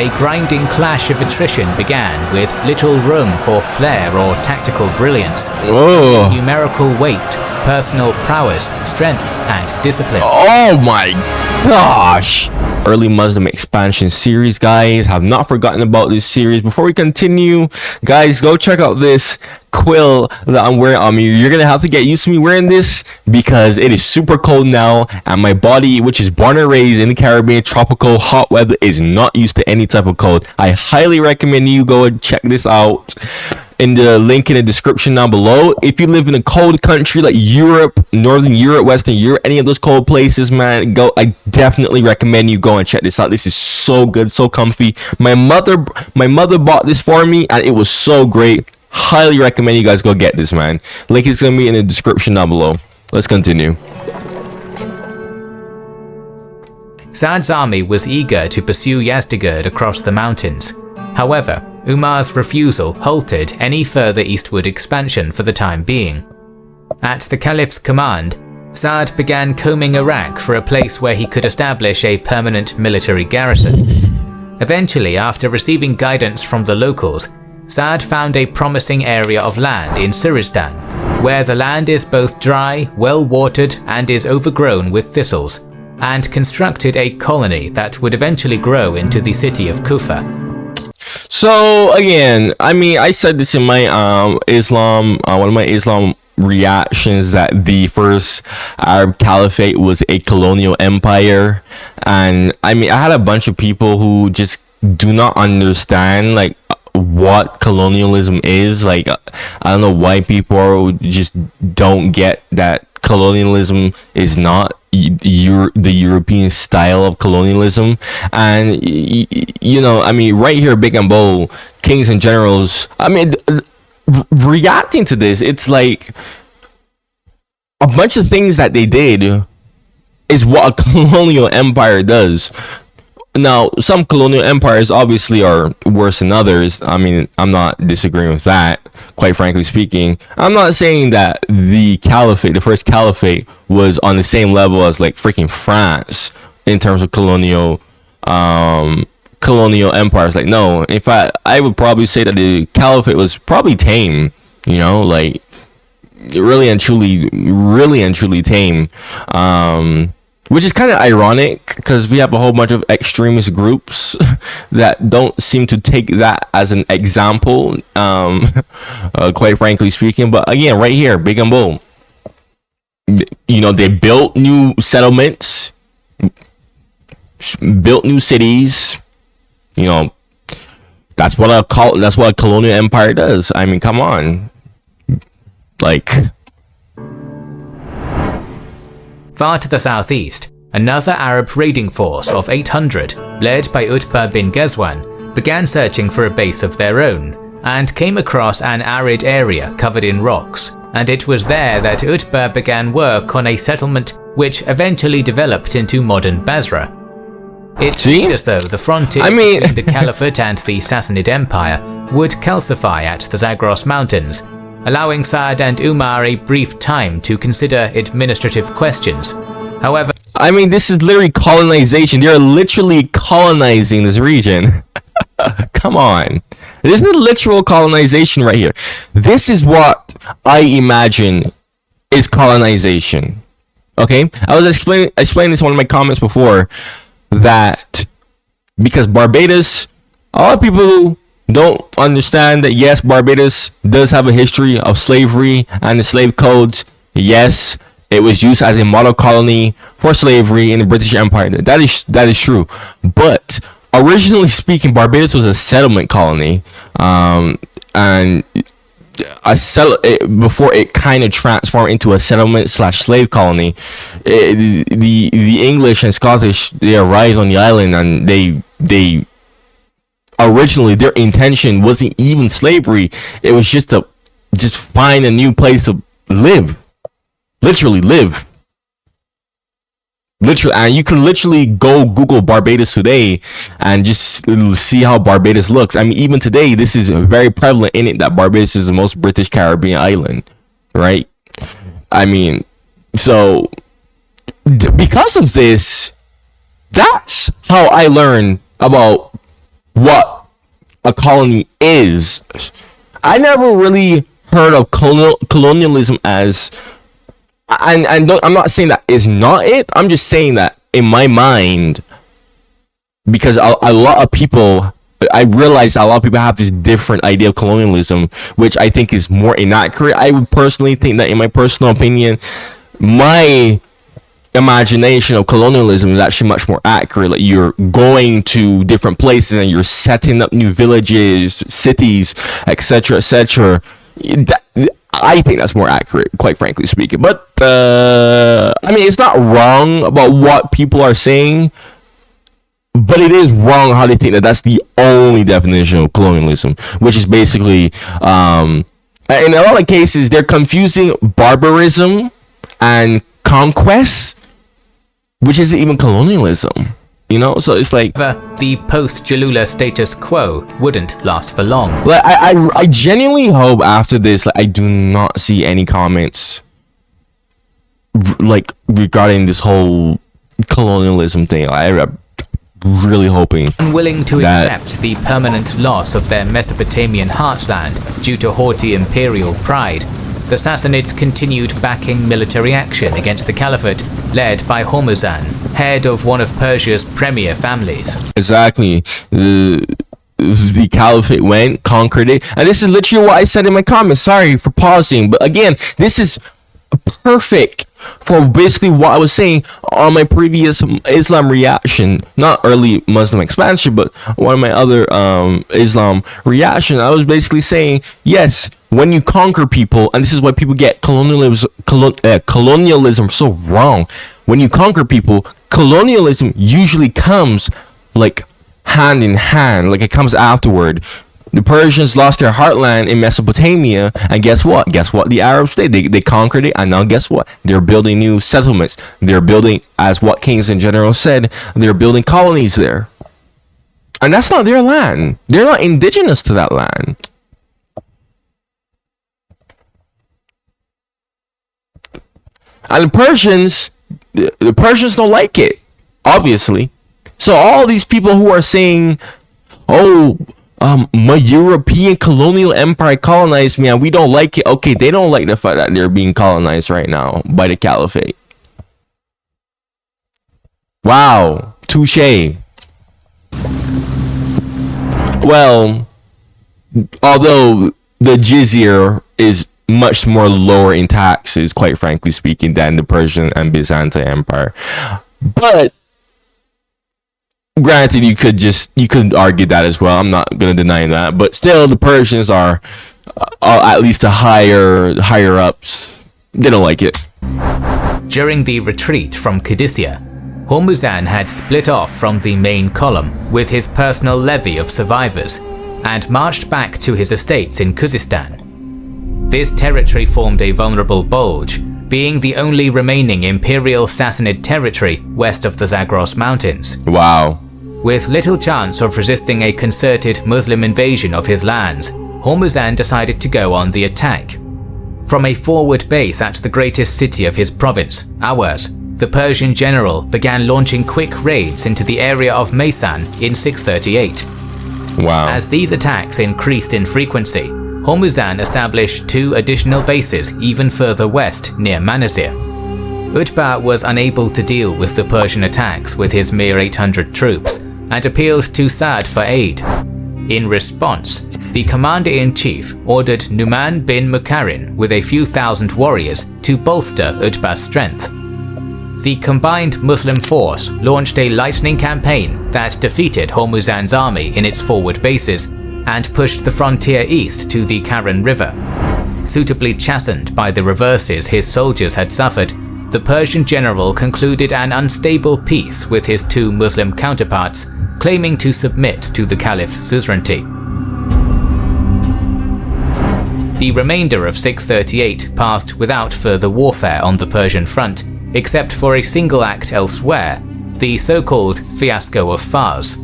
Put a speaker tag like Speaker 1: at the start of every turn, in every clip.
Speaker 1: a grinding clash of attrition began with little room for flair or tactical brilliance.
Speaker 2: Oh.
Speaker 1: Numerical weight, personal prowess, strength, and discipline.
Speaker 2: Oh my gosh! Early Muslim expansion series, guys. Have not forgotten about this series. Before we continue, guys, go check out this quill that I'm wearing on me. You're gonna have to get used to me wearing this because it is super cold now, and my body, which is born and raised in the Caribbean tropical hot weather, is not used to any type of cold. I highly recommend you go and check this out in the link in the description down below. If you live in a cold country like Europe, Northern Europe, Western Europe, any of those cold places, man, go. I definitely recommend you go and check this out. This is so good, so comfy. My mother bought this for me, and it was so great. Highly recommend you guys go get this, man. Link is gonna be in the description down below. Let's continue.
Speaker 1: Saad's army was eager to pursue Yazdegerd across the mountains. However, Umar's refusal halted any further eastward expansion for the time being. At the Caliph's command, Saad began combing Iraq for a place where he could establish a permanent military garrison. Eventually, after receiving guidance from the locals, Saad found a promising area of land in Khuzestan, where the land is both dry, well-watered, and is overgrown with thistles, and constructed a colony that would eventually grow into the city of Kufa.
Speaker 2: So again, I mean, I said this in my one of my Islam reactions, that the first Arab Caliphate was a colonial empire, and I mean, I had a bunch of people who just do not understand like what colonialism is. Like, I don't know why people just don't get that colonialism is not the European style of colonialism. And you know, I mean, right here, big and bold, kings and generals, I mean, reacting to this, it's like a bunch of things that they did is what a colonial empire does. Now, some colonial empires obviously are worse than others. I mean, I'm not disagreeing with that, quite frankly speaking. I'm not saying that the caliphate, the first caliphate, was on the same level as like freaking France in terms of colonial empires. Like, no, in fact, I would probably say that the caliphate was probably tame, you know, like really and truly tame. Which is kind of ironic because we have a whole bunch of extremist groups that don't seem to take that as an example, quite frankly speaking. But again, right here, big and bold, you know, they built new settlements, built new cities. You know, that's what a colonial empire does. I mean, come on, like.
Speaker 1: Far to the southeast, another Arab raiding force of 800, led by Utbah bin Ghazwan, began searching for a base of their own, and came across an arid area covered in rocks, and it was there that Utbah began work on a settlement which eventually developed into modern Basra. It seemed as though the frontier between the Caliphate and the Sassanid Empire would calcify at the Zagros Mountains, allowing Saad and Umar a brief time to consider administrative questions. However,
Speaker 2: I mean, this is literally colonization. They're literally colonizing this region. Come on. This is literal colonization right here. This is what I imagine is colonization. Okay? I was explaining this in one of my comments before, that because Barbados, a lot of people don't understand that yes, Barbados does have a history of slavery and the slave codes. Yes, it was used as a model colony for slavery in the British Empire. That is true. But originally speaking, Barbados was a settlement colony, and before it kind of transformed into a settlement/slave colony. The English and Scottish, they arrived on the island, and they originally their intention wasn't even slavery. It was just to find a new place to live, literally live. Literally, and you can literally go Google Barbados today and just see how Barbados looks. I mean, even today, this is very prevalent in it that Barbados is the most British Caribbean island, right? I mean, so because of this, that's how I learned about what a colony is. I never really heard of colonialism as, and I'm not saying that is not it. I'm just saying that in my mind, because a lot of people, I realize a lot of people have this different idea of colonialism, which I think is more inaccurate. I would personally think that, in my personal opinion, my imagination of colonialism is actually much more accurate. Like, you're going to different places and you're setting up new villages, cities, etc., etc. I think that's more accurate, quite frankly speaking. But I mean, it's not wrong about what people are saying, but it is wrong how they think that that's the only definition of colonialism, which is basically, in a lot of cases, they're confusing barbarism and conquest, which isn't even colonialism, you know? So it's like,
Speaker 1: the post-Jalula status quo wouldn't last for long.
Speaker 2: Like, I genuinely hope after this, like, I do not see any comments like regarding this whole colonialism thing. I'm really hoping.
Speaker 1: Unwilling to accept the permanent loss of their Mesopotamian heartland due to haughty imperial pride, the Sassanids continued backing military action against the Caliphate, led by Hormuzan, head of one of Persia's premier families.
Speaker 2: Exactly. The Caliphate went, conquered it, and this is literally what I said in my comments. Sorry for pausing, but again, this is perfect for basically what I was saying on my previous Islam reaction, not early Muslim expansion, but one of my other Islam reaction. I was basically saying, yes, when you conquer people, and this is why people get colonialism so wrong. When you conquer people, colonialism usually comes like hand in hand, like it comes afterward. The Persians lost their heartland in Mesopotamia, and guess what? Guess what the Arabs did? They conquered it, and now guess what? They're building new settlements. They're building, as what kings in general said, they're building colonies there. And that's not their land. They're not indigenous to that land. And the Persians don't like it, obviously. So all these people who are saying, oh, my European colonial empire colonized me and we don't like it. Okay, they don't like the fact that they're being colonized right now by the Caliphate. Wow, touche. Well, although the jizya is much more lower in taxes, quite frankly speaking, than the Persian and Byzantine Empire. But granted, you could argue that as well. I'm not gonna deny that, but still, the Persians are at least the higher ups. They don't like it.
Speaker 1: During the retreat from Qadisiyah, Hormuzan had split off from the main column with his personal levy of survivors and marched back to his estates in Khuzestan. This territory formed a vulnerable bulge, being the only remaining imperial Sassanid territory west of the Zagros mountains.
Speaker 2: Wow.
Speaker 1: With little chance of resisting a concerted Muslim invasion of his lands, Hormuzan decided to go on the attack. From a forward base at the greatest city of his province, Awaz, the Persian general began launching quick raids into the area of Maysan in 638.
Speaker 2: Wow.
Speaker 1: As these attacks increased in frequency, Hormuzan established 2 additional bases even further west near Manazir. Utbah was unable to deal with the Persian attacks with his mere 800 troops and appealed to Sa'd for aid. In response, the commander-in-chief ordered Numan bin Mukarin with a few thousand warriors to bolster Utbah's strength. The combined Muslim force launched a lightning campaign that defeated Hormuzan's army in its forward bases and pushed the frontier east to the Karen River. Suitably chastened by the reverses his soldiers had suffered, the Persian general concluded an unstable peace with his 2 Muslim counterparts, claiming to submit to the caliph's suzerainty. The remainder of 638 passed without further warfare on the Persian front, except for a single act elsewhere, the so-called Fiasco of Fars.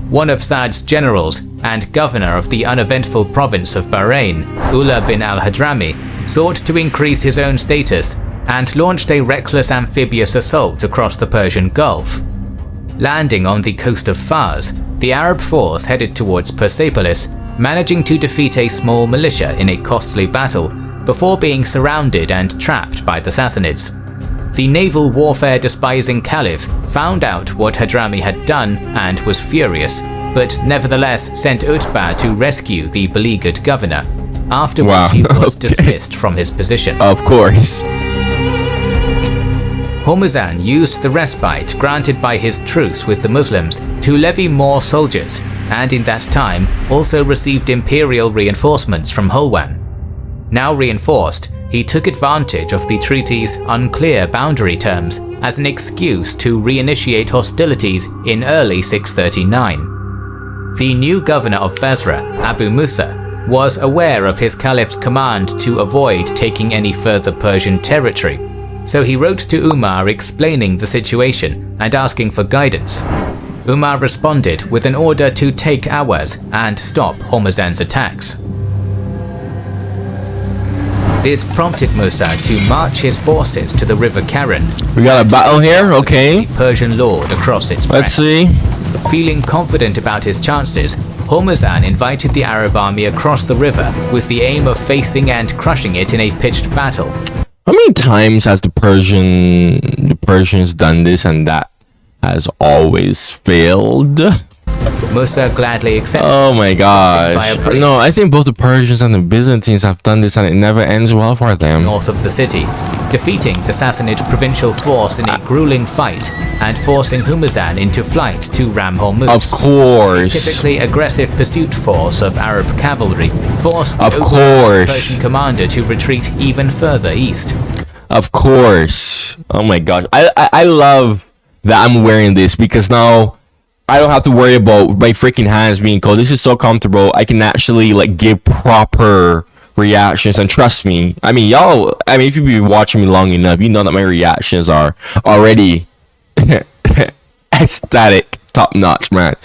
Speaker 1: One of Sa'd's generals and governor of the uneventful province of Bahrain, Ullah bin al-Hadrami, sought to increase his own status and launched a reckless amphibious assault across the Persian Gulf. Landing on the coast of Fars, the Arab force headed towards Persepolis, managing to defeat a small militia in a costly battle before being surrounded and trapped by the Sassanids. The naval warfare despising Caliph found out what Hadrami had done and was furious, but nevertheless sent Utbah to rescue the beleaguered governor, after which he was dismissed from his position.
Speaker 2: Of course.
Speaker 1: Hormuzan used the respite granted by his truce with the Muslims to levy more soldiers, and in that time also received imperial reinforcements from Hulwan. Now reinforced, he took advantage of the treaty's unclear boundary terms as an excuse to reinitiate hostilities in early 639. The new governor of Basra, Abu Musa, was aware of his caliph's command to avoid taking any further Persian territory, so he wrote to Umar explaining the situation and asking for guidance. Umar responded with an order to take Awaz and stop Hormuzan's attacks. This prompted Musa to march his forces to the river Karen.
Speaker 2: We got a battle here, okay.
Speaker 1: The Persian lord across its breadth.
Speaker 2: Let's see.
Speaker 1: Feeling confident about his chances, Hormuzan invited the Arab army across the river with the aim of facing and crushing it in a pitched battle.
Speaker 2: How many times has the Persians done this and that has always failed?
Speaker 1: Musa gladly accepted.
Speaker 2: Oh my gosh. No, I think both the Persians and the Byzantines have done this and it never ends well for them.
Speaker 1: North of the city, defeating the Sassanid provincial force in a grueling fight and forcing Hormuzan into flight to Ram Hormuz.
Speaker 2: Of course.
Speaker 1: A typically aggressive pursuit force of Arab cavalry forced the Persian commander to retreat even further east.
Speaker 2: Of course. Oh my gosh. I love that I'm wearing this because now I don't have to worry about my freaking hands being cold. This is so comfortable. I can actually like give proper reactions, and trust me, I mean if you've been watching me long enough, you know that my reactions are already ecstatic, top notch, man.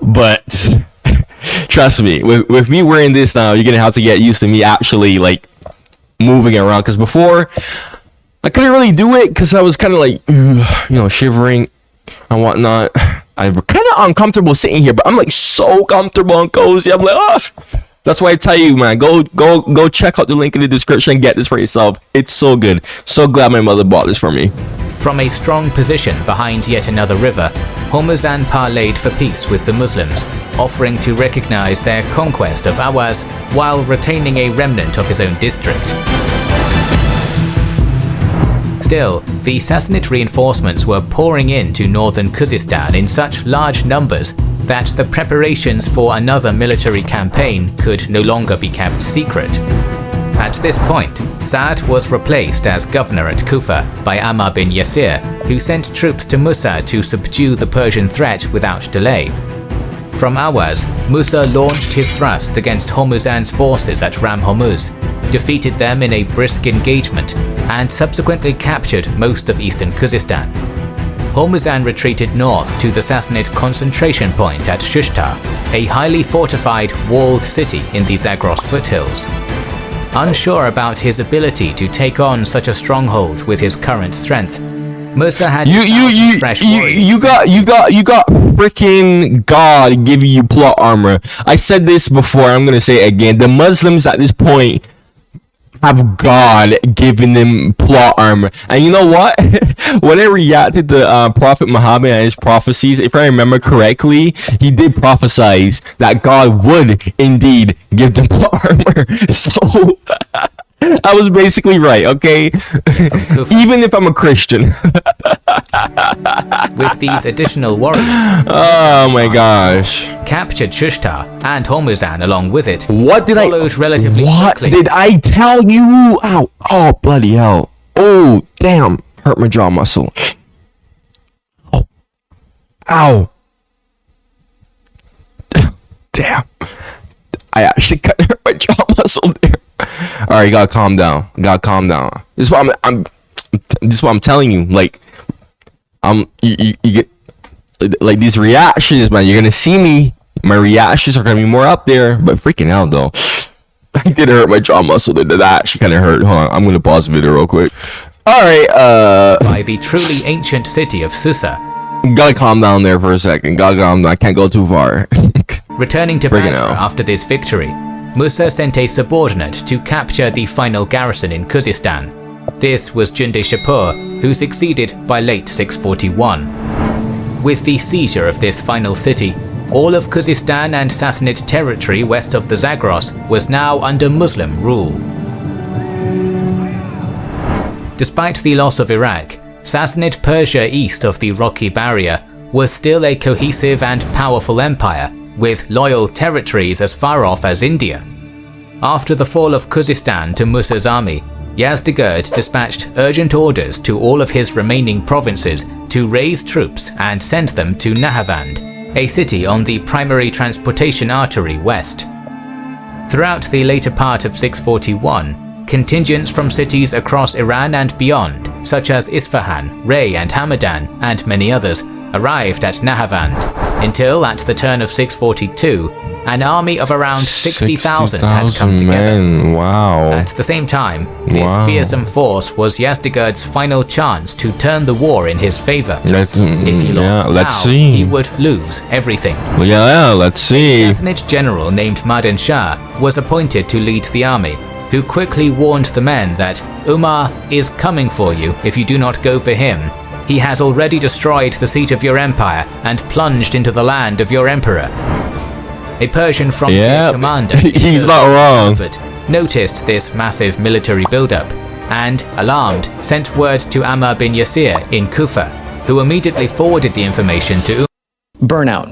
Speaker 2: But trust me, with me wearing this now, you're gonna have to get used to me actually like moving around, because before I couldn't really do it because I was kind of like shivering and whatnot. I'm kind of uncomfortable sitting here, but I'm like so comfortable and cozy. I'm like, oh, that's why I tell you, man, go check out the link in the description and get this for yourself. It's so good. So glad my mother bought this for me.
Speaker 1: From a strong position behind yet another river, Hormuzan parleyed for peace with the Muslims, offering to recognize their conquest of Awaz while retaining a remnant of his own district. Still, the Sassanid reinforcements were pouring into northern Khuzestan in such large numbers that the preparations for another military campaign could no longer be kept secret. At this point, Sa'd was replaced as governor at Kufa by Ammar bin Yasir, who sent troops to Musa to subdue the Persian threat without delay. From Awaz, Musa launched his thrust against Hormuzan's forces at Ram Hormuz, defeated them in a brisk engagement, and subsequently captured most of eastern Khuzestan. Hormuzan retreated north to the Sassanid concentration point at Shushtar, a highly fortified, walled city in the Zagros foothills. Unsure about his ability to take on such a stronghold with his current strength, Musa had fresh warriors.
Speaker 2: You got freaking God giving you plot armor. I said this before, I'm gonna say it again. The Muslims at this point have God giving them plot armor. And you know what? When I reacted to Prophet Muhammad and his prophecies, if I remember correctly, he did prophesize that God would indeed give them plot armor. So I was basically right, okay? Even if I'm a Christian.
Speaker 1: With these additional warriors,
Speaker 2: oh my gosh,
Speaker 1: captured Shushtar and Hormuzan along with it.
Speaker 2: What did
Speaker 1: quickly.
Speaker 2: Did I tell you? Ow! Oh bloody hell! Oh damn! Hurt my jaw muscle. Oh! Ow! Damn! I actually cut hurt my jaw muscle there. All right, you gotta calm down. This is what this is what I'm telling you. Like, you get like these reactions, man. You're gonna see me. My reactions are gonna be more up there. But freaking hell, though, I did hurt my jaw muscle. That actually kind of hurt. Hold on, I'm gonna pause the video real quick. All right.
Speaker 1: By the truly ancient city of Susa,
Speaker 2: Gotta calm down there for a second. Gotta calm down. I can't go too far.
Speaker 1: Returning to Basra after this victory, Musa sent a subordinate to capture the final garrison in Khuzestan. This was Junde Shapur, who succeeded by late 641. With the seizure of this final city, all of Khuzestan and Sassanid territory west of the Zagros was now under Muslim rule. Despite the loss of Iraq, Sassanid Persia east of the Rocky Barrier was still a cohesive and powerful empire, with loyal territories as far off as India. After the fall of Khuzestan to Musa's army, Yazdegerd dispatched urgent orders to all of his remaining provinces to raise troops and send them to Nahavand, a city on the primary transportation artery west. Throughout the later part of 641, contingents from cities across Iran and beyond, such as Isfahan, Ray and Hamadan, and many others, arrived at Nahavand, until at the turn of 642, an army of around 60,000 had come together.
Speaker 2: Men. Wow.
Speaker 1: At the same time, this fearsome force was Yazdegerd's final chance to turn the war in his favor. If he lost now, he would lose everything.
Speaker 2: Yeah, let's see.
Speaker 1: A Sassanid general named Madan Shah was appointed to lead the army, who quickly warned the men that Umar is coming for you if you do not go for him. He has already destroyed the seat of your empire and plunged into the land of your emperor. A Persian frontier commander,
Speaker 2: he's not wrong,
Speaker 1: noticed this massive military buildup and, alarmed, sent word to Ammar bin Yasir in Kufa, who immediately forwarded the information to
Speaker 3: Burnout.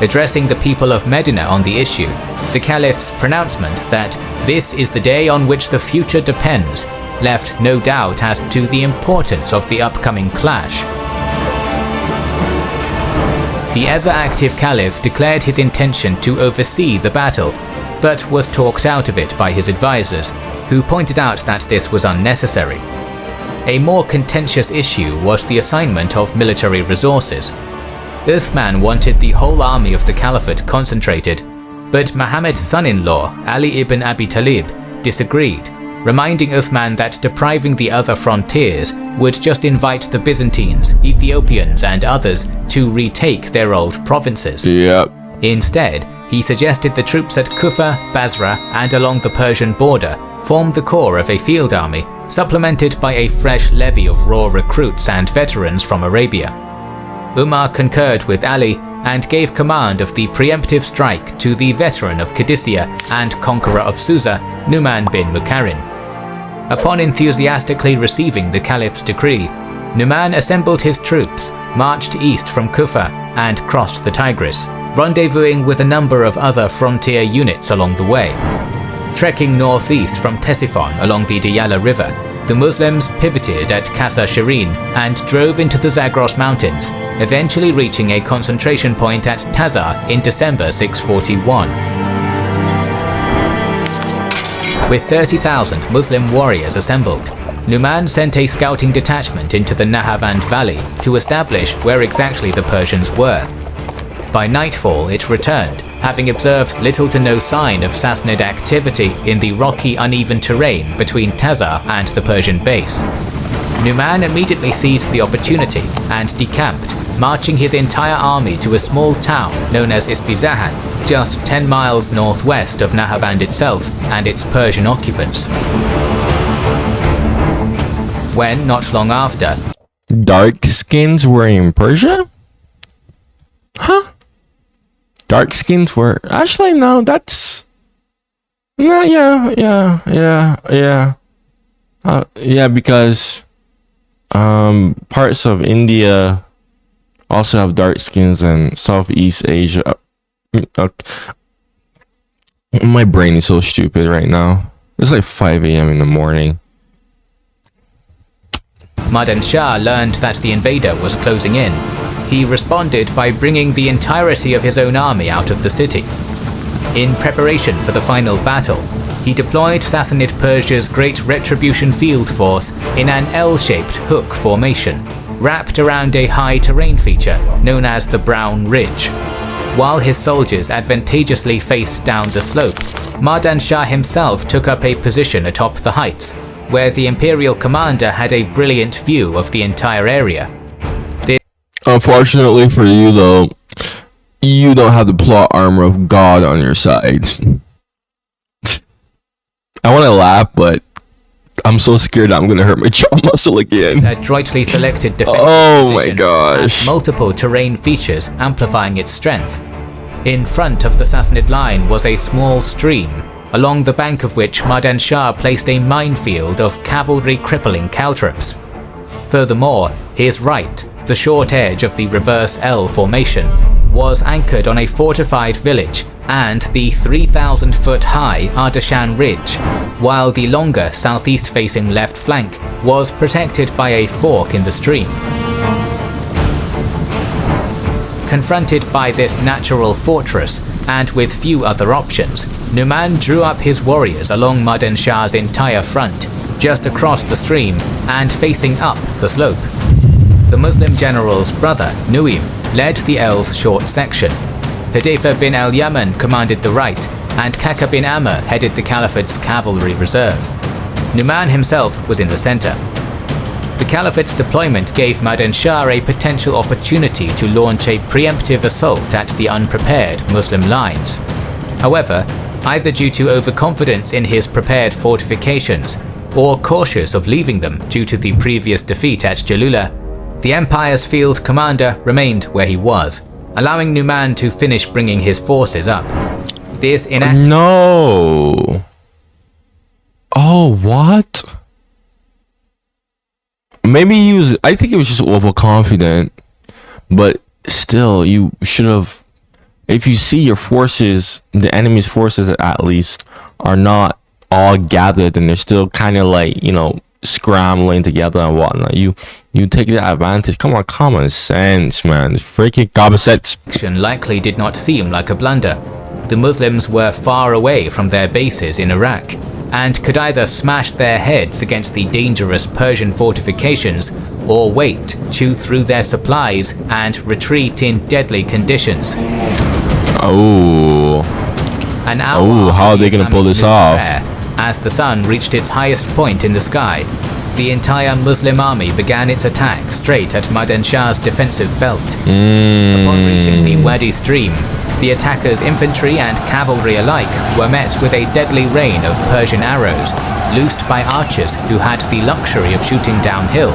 Speaker 1: Addressing the people of Medina on the issue, the Caliph's pronouncement that this is the day on which the future depends left no doubt as to the importance of the upcoming clash. The ever-active Caliph declared his intention to oversee the battle, but was talked out of it by his advisors, who pointed out that this was unnecessary. A more contentious issue was the assignment of military resources. Uthman wanted the whole army of the Caliphate concentrated, but Muhammad's son-in-law, Ali ibn Abi Talib, disagreed, reminding Uthman that depriving the other frontiers would just invite the Byzantines, Ethiopians and others to retake their old provinces. Instead, he suggested the troops at Kufa, Basra and along the Persian border form the core of a field army, supplemented by a fresh levy of raw recruits and veterans from Arabia. Umar concurred with Ali and gave command of the preemptive strike to the veteran of Qadisiyah and conqueror of Susa, Numan bin Muqarrin. Upon enthusiastically receiving the Caliph's decree, Numan assembled his troops, marched east from Kufa, and crossed the Tigris, rendezvousing with a number of other frontier units along the way. Trekking northeast from Ctesiphon along the Diyala River, the Muslims pivoted at Qasr Shirin and drove into the Zagros Mountains, eventually reaching a concentration point at Tazar in December 641. With 30,000 Muslim warriors assembled, Numan sent a scouting detachment into the Nahavand Valley to establish where exactly the Persians were. By nightfall it returned, having observed little to no sign of Sassanid activity in the rocky uneven terrain between Tazar and the Persian base. Numan immediately seized the opportunity and decamped, marching his entire army to a small town known as Isbizahan, just 10 miles northwest of Nahavand itself and its Persian occupants. When, not long after,
Speaker 2: dark skins were in Persia? Huh? Dark skins were actually no, that's no, yeah, because parts of India also have dark skins and Southeast Asia. My brain is so stupid right now. It's like 5 a.m. in the morning.
Speaker 1: Madan Shah learned that the invader was closing in. He responded by bringing the entirety of his own army out of the city. In preparation for the final battle, he deployed Sassanid Persia's Great Retribution Field Force in an L-shaped hook formation, wrapped around a high terrain feature known as the Brown Ridge. While his soldiers advantageously faced down the slope, Madan Shah himself took up a position atop the heights, where the imperial commander had a brilliant view of the entire area.
Speaker 2: Unfortunately for you, though, you don't have the plot armor of God on your side. I want to laugh, but I'm so scared I'm gonna hurt my jaw muscle again.
Speaker 1: Adroitly selected defensive
Speaker 2: Oh my
Speaker 1: position
Speaker 2: gosh.
Speaker 1: had multiple terrain features amplifying its strength. In front of the Sassanid line was a small stream, along the bank of which Madan Shah placed a minefield of cavalry crippling caltrops. Furthermore, his right, the short edge of the reverse L formation, was anchored on a fortified village and the 3,000-foot high Ardashan Ridge, while the longer southeast-facing left flank was protected by a fork in the stream. Confronted by this natural fortress, and with few other options, Numan drew up his warriors along Madan Shah's entire front, just across the stream and facing up the slope. The Muslim general's brother, Nuaym, led the L's short section. Hudayfa bin al-Yaman commanded the right, and Kaka bin Amr headed the Caliphate's cavalry reserve. Numan himself was in the center. The Caliphate's deployment gave Madan Shah a potential opportunity to launch a preemptive assault at the unprepared Muslim lines. However, either due to overconfidence in his prepared fortifications, or cautious of leaving them due to the previous defeat at Jalula, the Empire's field commander remained where he was, allowing Numan to finish bringing his forces up. This
Speaker 2: No. Oh, what? Maybe he was. I think he was just overconfident. But still, you should have. If you see your forces, the enemy's forces at least, are not all gathered and they're still kind of like, you know, scrambling together and whatnot, you take that advantage. Come on, common sense, man. Freaking common sense.
Speaker 1: Likely did not seem like a blunder. The Muslims were far away from their bases in Iraq, and could either smash their heads against the dangerous Persian fortifications, or wait, chew through their supplies, and retreat in deadly conditions.
Speaker 2: Oh.
Speaker 1: An hour
Speaker 2: Oh, how are they
Speaker 1: going
Speaker 2: gonna pull this off?
Speaker 1: As the sun reached its highest point in the sky, the entire Muslim army began its attack straight at Madan Shah's defensive belt. Upon reaching the Wadi stream, the attackers' infantry and cavalry alike were met with a deadly rain of Persian arrows, loosed by archers who had the luxury of shooting downhill.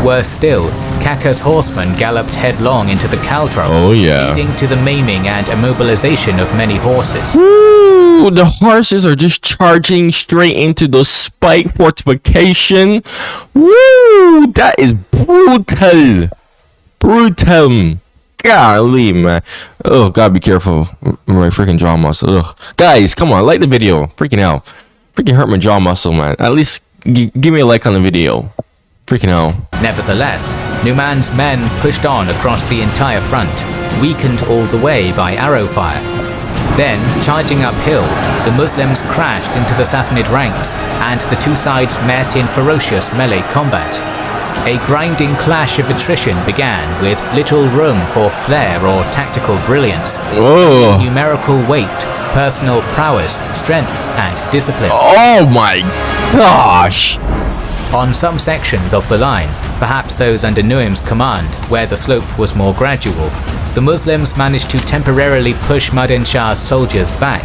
Speaker 1: Worse still, Kaka's horsemen galloped headlong into the caltrops, leading to the maiming and immobilization of many horses.
Speaker 2: Woo! The horses are just charging straight into the spike fortification. Woo! That is brutal. Brutal. Golly, man. Oh, gotta be careful with my freaking jaw muscle. Ugh. Guys, come on, like the video. Freaking hell. Freaking hurt my jaw muscle, man. At least give me a like on the video. Freaking hell.
Speaker 1: Nevertheless, Numan's men pushed on across the entire front, weakened all the way by arrow fire. Then, charging uphill, the Muslims crashed into the Sassanid ranks, and the two sides met in ferocious melee combat. A grinding clash of attrition began, with little room for flair or tactical brilliance.
Speaker 2: Oh.
Speaker 1: Numerical weight, personal prowess, strength, and discipline.
Speaker 2: Oh my gosh!
Speaker 1: On some sections of the line, perhaps those under Nuaym's command, where the slope was more gradual, the Muslims managed to temporarily push Madan Shah's soldiers back,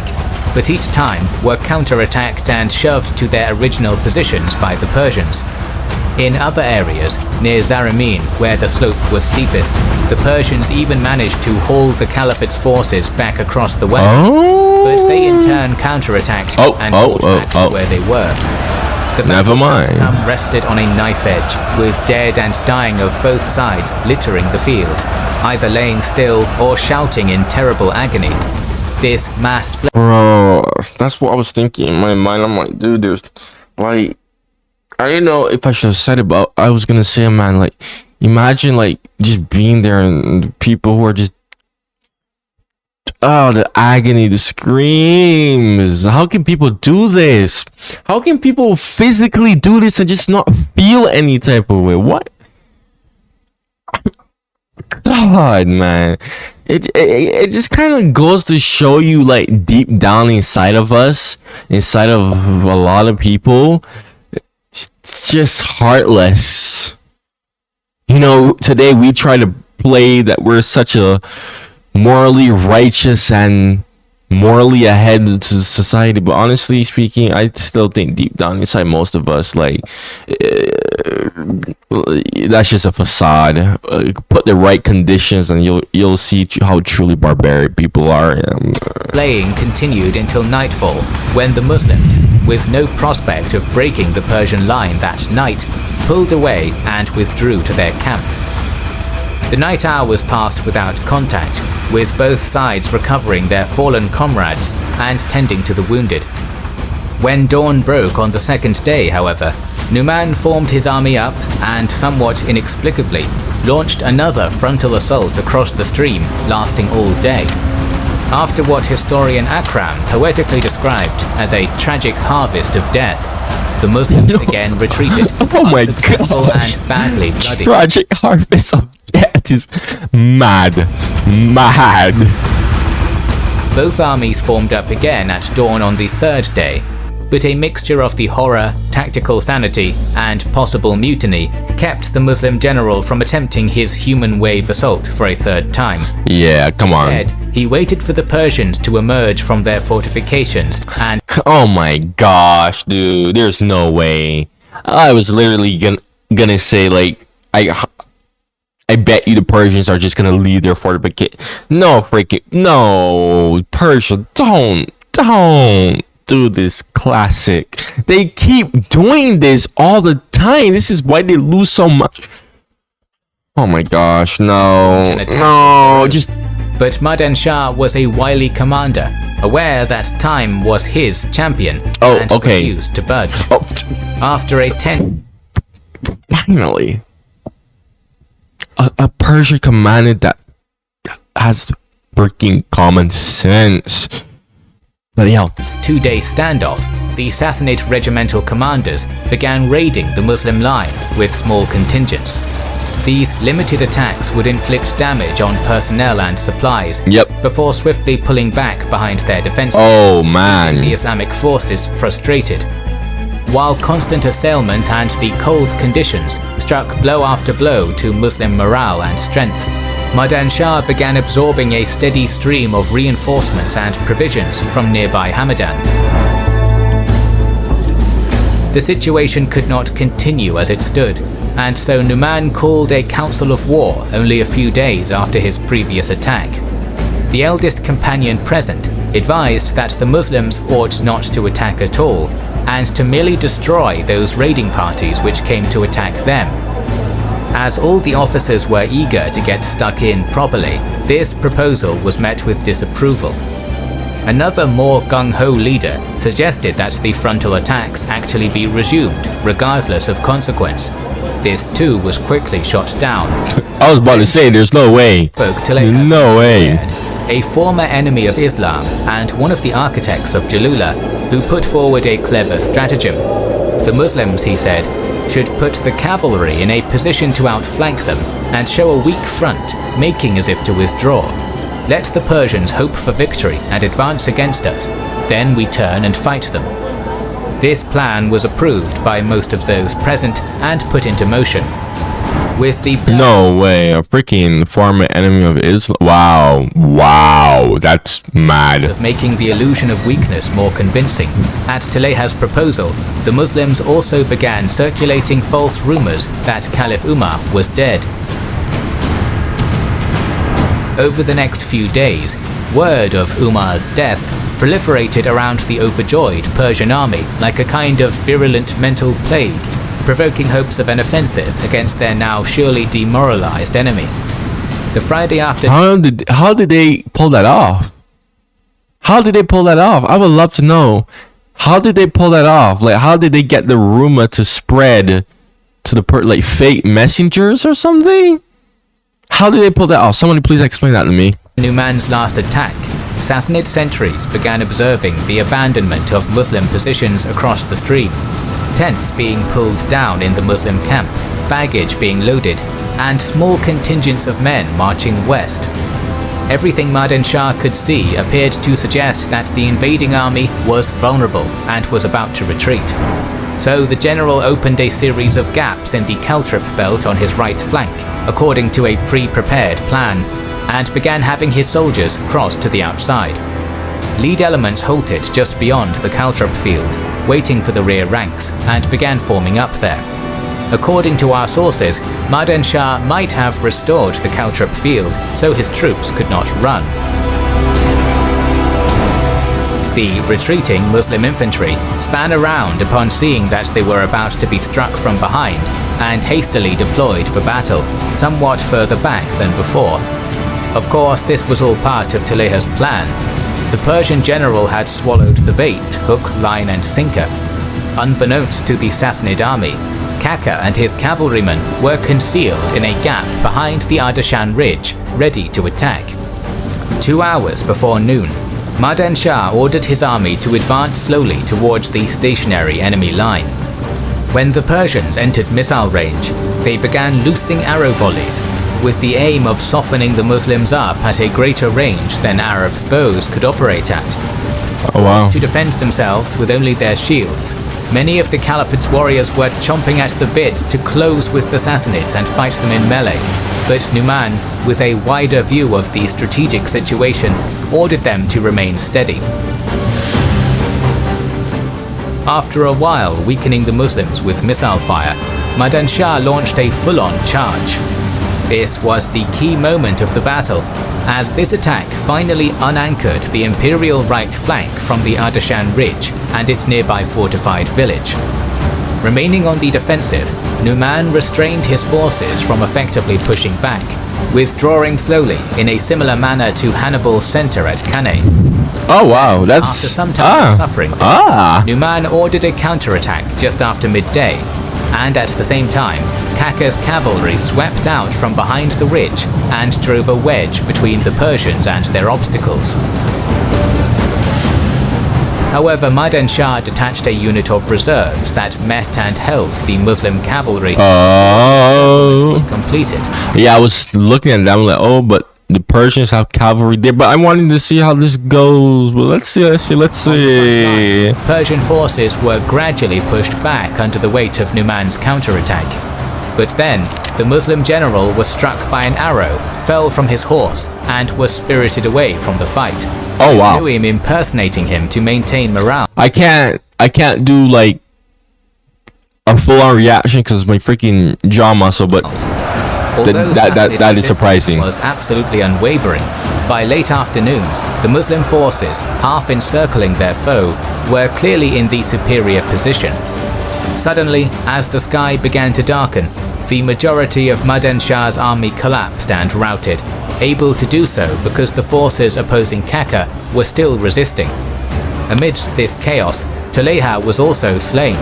Speaker 1: but each time were counterattacked and shoved to their original positions by the Persians. In other areas, near Zaramin, where the slope was steepest, the Persians even managed to haul the Caliphate's forces back across the way, but they in turn counterattacked and fought back to where they were. The battle's outcome rested on a knife edge, with dead and dying of both sides littering the field, either laying still or shouting in terrible agony. This mass
Speaker 2: Bro, that's what I was thinking in my mind. I'm like, dude, there's like, I don't know if I should have said it, but I was gonna say, man, like, imagine like just being there and the people who are just, oh, the agony, the screams. How can people do this? How can people physically do this and just not feel any type of way? What? God, man. It just kind of goes to show you, like, deep down inside of us, inside of a lot of people, it's just heartless. You know, today we try to play that we're such a morally righteous and morally ahead to society, but honestly speaking, I still think deep down inside most of us, like, that's just a facade. Put the right conditions and you'll see how truly barbaric people are.
Speaker 1: Playing continued until nightfall, when the Muslims, with no prospect of breaking the Persian line that night, pulled away and withdrew to their camp. The night hours passed without contact, with both sides recovering their fallen comrades and tending to the wounded. When dawn broke on the second day, however, Numan formed his army up and, somewhat inexplicably, launched another frontal assault across the stream, lasting all day. After what historian Akram poetically described as a tragic harvest of death, the Muslims again retreated, unsuccessful and badly bloody.
Speaker 2: Tragic harvest of death is mad.
Speaker 1: Both armies formed up again at dawn on the third day, but a mixture of the horror, tactical sanity, and possible mutiny kept the Muslim general from attempting his human wave assault for a third time.
Speaker 2: Yeah, come on.
Speaker 1: Instead, he waited for the Persians to emerge from their fortifications and...
Speaker 2: Oh my gosh, dude, there's no way. I was literally gonna say, like, I bet you the Persians are just gonna leave their fortification. No, Persia, don't do this classic. They keep doing this all the time. This is why they lose so much. Oh my gosh, no, just...
Speaker 1: But Madan Shah was a wily commander, aware that time was his champion, and refused to budge. After a
Speaker 2: Finally, a Persian commander that has freaking common sense. Bloody hell.
Speaker 1: 2-day standoff, the Sassanid regimental commanders began raiding the Muslim line with small contingents. These limited attacks would inflict damage on personnel and supplies, before swiftly pulling back behind their defenses.
Speaker 2: Oh man.
Speaker 1: The Islamic forces frustrated. While constant assailment and the cold conditions struck blow after blow to Muslim morale and strength, Madan Shah began absorbing a steady stream of reinforcements and provisions from nearby Hamadan. The situation could not continue as it stood, and so Numan called a council of war only a few days after his previous attack. The eldest companion present advised that the Muslims ought not to attack at all, and to merely destroy those raiding parties which came to attack them. As all the officers were eager to get stuck in properly, this proposal was met with disapproval. Another more gung-ho leader suggested that the frontal attacks actually be resumed, regardless of consequence. This too was quickly shot down.
Speaker 2: I was about to say, there's no way. No way.
Speaker 1: A former enemy of Islam and one of the architects of Jalula, who put forward a clever stratagem. The Muslims, he said, should put the cavalry in a position to outflank them and show a weak front, making as if to withdraw. Let the Persians hope for victory and advance against us, then we turn and fight them. This plan was approved by most of those present and put into motion. With the
Speaker 2: no way, a freaking former enemy of Islam. Wow, that's mad.
Speaker 1: Of making the illusion of weakness more convincing, at Taleha's proposal, the Muslims also began circulating false rumors that Caliph Umar was dead. Over the next few days, word of Umar's death proliferated around the overjoyed Persian army like a kind of virulent mental plague, provoking hopes of an offensive against their now surely demoralized enemy. The Friday after...
Speaker 2: How did they pull that off? How did they pull that off? I would love to know. How did they pull that off? Like, how did they get the rumor to spread to the like fake messengers or something? How did they pull that off? Somebody please explain that to me.
Speaker 1: Numan's last attack, Sassanid sentries began observing the abandonment of Muslim positions across the stream. Tents being pulled down in the Muslim camp, baggage being loaded, and small contingents of men marching west. Everything Madan Shah could see appeared to suggest that the invading army was vulnerable and was about to retreat. So the general opened a series of gaps in the Caltrip belt on his right flank, according to a pre-prepared plan, and began having his soldiers cross to the outside. Lead elements halted just beyond the Caltrip field, waiting for the rear ranks, and began forming up there. According to our sources, Madan Shah might have restored the Caltrip field so his troops could not run. The retreating Muslim infantry span around upon seeing that they were about to be struck from behind and hastily deployed for battle, somewhat further back than before. Of course, this was all part of Taleha's plan. The Persian general had swallowed the bait, hook, line and sinker. Unbeknownst to the Sassanid army, Kaka and his cavalrymen were concealed in a gap behind the Ardashan ridge, ready to attack. 2 hours before noon, Madan Shah ordered his army to advance slowly towards the stationary enemy line. When the Persians entered missile range, they began loosing arrow volleys, with the aim of softening the Muslims up at a greater range than Arab bows could operate at.
Speaker 2: Oh, wow.
Speaker 1: To defend themselves with only their shields, many of the Caliphate's warriors were chomping at the bit to close with the Sassanids and fight them in melee, but Numan, with a wider view of the strategic situation, ordered them to remain steady. After a while weakening the Muslims with missile fire, Madan Shah launched a full-on charge. This was the key moment of the battle, as this attack finally unanchored the Imperial right flank from the Ardashan ridge and its nearby fortified village. Remaining on the defensive, Numan restrained his forces from effectively pushing back, withdrawing slowly in a similar manner to Hannibal's center at Cannae.
Speaker 2: Oh wow, that's...
Speaker 1: After some time of suffering this, Numan ordered a counterattack just after midday, and at the same time, Kaka's cavalry swept out from behind the ridge and drove a wedge between the Persians and their obstacles. However, Madan Shah detached a unit of reserves that met and held the Muslim cavalry.
Speaker 2: Oh,
Speaker 1: was completed.
Speaker 2: Yeah, I was looking at that. I'm like, oh, but the Persians have cavalry there. But I wanted to see how this goes. Well, let's see.
Speaker 1: Persian forces were gradually pushed back under the weight of Numan's counterattack. But then, the Muslim general was struck by an arrow, fell from his horse, and was spirited away from the fight.
Speaker 2: Oh wow!
Speaker 1: With Nuim impersonating him to maintain morale.
Speaker 2: I can't do like a full-on reaction because my freaking jaw muscle, but that is surprising.
Speaker 1: Was absolutely unwavering. By late afternoon, the Muslim forces, half encircling their foe, were clearly in the superior position. Suddenly, as the sky began to darken, the majority of Madan Shah's army collapsed and routed, able to do so because the forces opposing Kaka were still resisting. Amidst this chaos, Taleha was also slain.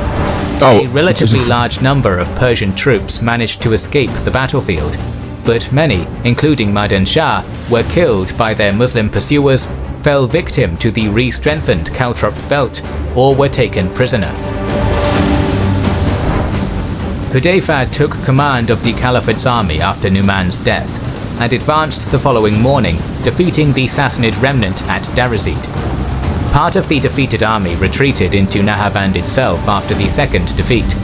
Speaker 1: A relatively large number of Persian troops managed to escape the battlefield, but many, including Madan Shah, were killed by their Muslim pursuers, fell victim to the re-strengthened Caltrop belt, or were taken prisoner. Hudayfad took command of the Caliphate's army after Numan's death, and advanced the following morning, defeating the Sassanid remnant at Darazid. Part of the defeated army retreated into Nahavand itself after the second defeat,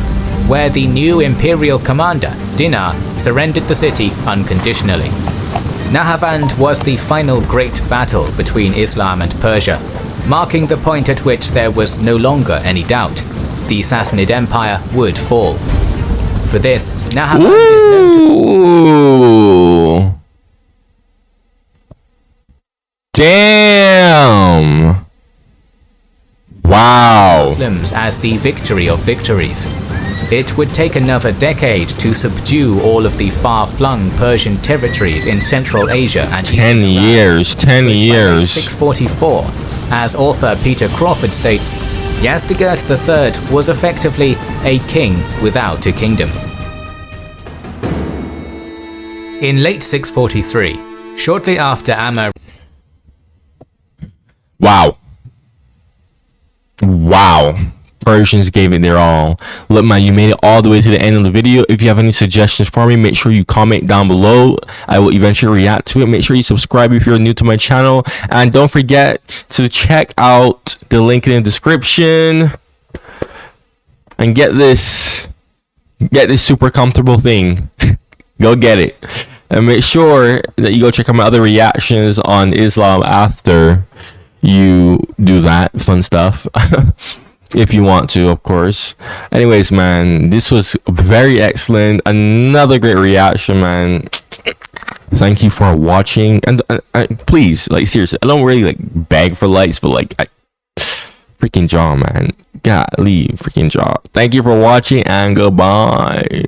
Speaker 1: where the new imperial commander, Dinar, surrendered the city unconditionally. Nahavand was the final great battle between Islam and Persia, marking the point at which there was no longer any doubt. The Sassanid Empire would fall. For this, Nahavand is known to...
Speaker 2: Damn! Wow!
Speaker 1: Muslims as the victory of victories. It would take another decade to subdue all of the far-flung Persian territories in Central Asia and
Speaker 2: 10 years. 10 years.
Speaker 1: 644, as author Peter Crawford states, Yazdegerd III was effectively a king without a kingdom. In late 643, shortly after Amr...
Speaker 2: Wow. Wow. Persians gave it their all. Look, man, you made it all the way to the end of the video. If you have any suggestions for me, make sure you comment down below. I will eventually react to it. Make sure you subscribe if you're new to my channel, and don't forget to check out the link in the description. and get this super comfortable thing. Go get it. And make sure that you go check out my other reactions on Islam after you do that fun stuff. If you want to, of course. Anyways, man, this was very excellent. Another great reaction, man. Thank you for watching. And please, like, seriously, I don't really like beg for likes, but like, freaking jaw, man. Golly, freaking jaw. Thank you for watching, and goodbye.